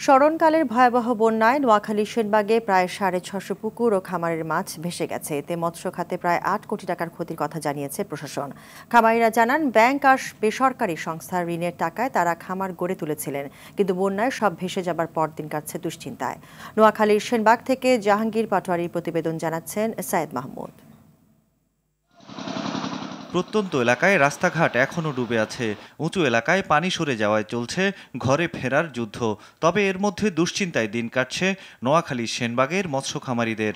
স্মরণকালের ভয়াবহ বন্যায় নোয়াখালীর সেনবাগে প্রায় 650 পুকুর ও খামারের মাছ ভেসে গেছে। এতে মৎস্য খাতে প্রায় 8 কোটি টাকার ক্ষতির কথা জানিয়েছে প্রশাসন। খামারিরা জানান, ব্যাংক আর বেসরকারি সংস্থার ঋণের টাকায় তারা খামার গড়ে তুলেছিলেন, কিন্তু বন্যায় সব ভেসে যাবার পর দিন কাটছে দুশ্চিন্তায়। নোয়াখালীর সেনবাগ থেকে জাহাঙ্গীর পাটোয়ারির প্রতিবেদন, জানাচ্ছেন সায়েদ মাহমুদ। প্রত্যন্ত এলাকায় রাস্তাঘাট এখনও ডুবে আছে, উঁচু এলাকায় পানি সরে যাওয়ায় চলছে ঘরে ফেরার যুদ্ধ। তবে এর মধ্যে দুশ্চিন্তায় দিন কাটছে নোয়াখালীর সেনবাগের মৎস্য খামারিদের।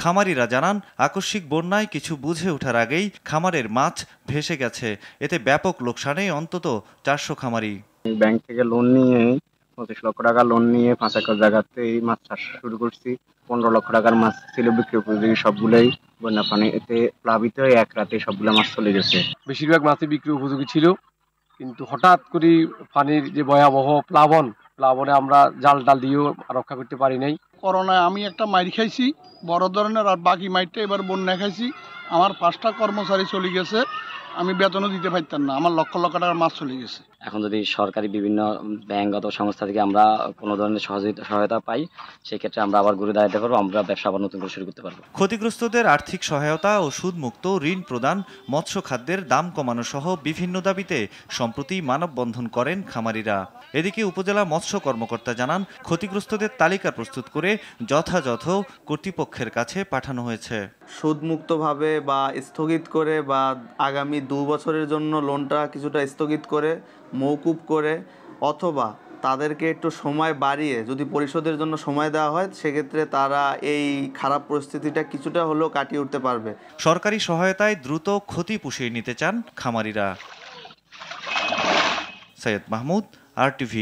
খামারিরা জানান, আকস্মিক বন্যায় কিছু বুঝে ওঠার আগেই খামারের মাছ ভেসে গেছে। এতে ব্যাপক লোকসানে অন্তত 400 খামারি। ব্যাংক থেকে লোন নিয়ে 25 লক্ষ টাকা লোন নিয়ে 5 একর জায়গাতে এই মাছ চাষ শুরু করছি। 15 লক্ষ টাকার মাছ ছিল বিক্রি উপযোগী, সবগুলোই বন্যা পানি এতে প্লাবিত হয়ে এক রাতে সবগুলো মাছ চলে গেছে। বেশিরভাগ মাছই বিক্রি উপযোগী ছিল, কিন্তু হঠাৎ করে পানির যে ভয়াবহ প্লাবনে আমরা জাল দিয়েও রক্ষা করতে পারি নাই। করোনায় আমি একটা মাইর খাইছি বড় ধরনের, আর বাকি মাইরটা এবার বন্যা খাইছি। আমার 5টা কর্মচারী চলে গেছে, আমি বেতনও দিতে পারতাম না, আমার লক্ষ লক্ষ টাকার মাছ চলে গেছে। এখন যদি সরকারি বিভিন্ন ব্যাংক অথবা সংস্থা থেকে আমরা কোনো ধরনের সহায়তা পাই, সেক্ষেত্রে আমরা আবার ঘুরে দাঁড়াতে পারবো, আমরা ব্যবসা আবার নতুন করে শুরু করতে পারবো। ক্ষতিগ্রস্তদের আর্থিক সহায়তা ও সুদমুক্ত ঋণ প্রদান, মৎস্য খাদ্যের দাম কমানো সহ বিভিন্ন দাবিতে সম্প্রতি মানববন্ধন করেন খামারিরা। এদিকে উপজেলা মৎস্য কর্মকর্তা জানান, ক্ষতিগ্রস্তদের তালিকা প্রস্তুত করে যথাযথ কর্তৃপক্ষের কাছে পাঠানো হয়েছে। সুদমুক্তভাবে বা স্থগিত করে বা আগামী 2 বছরের জন্য লোনটা কিছুটা স্থগিত করে, মওকুফ করে, অথবা তাদেরকে একটু সময় বাড়িয়ে যদি পরিশোধের জন্য সময় দেওয়া হয়, সেক্ষেত্রে তারা এই খারাপ পরিস্থিতিটা কিছুটা হলেও কাটিয়ে উঠতে পারবে। সরকারি সহায়তায় দ্রুত ক্ষতি পুষিয়ে নিতে চান খামারিরা। সায়েদ মাহমুদ, RTV।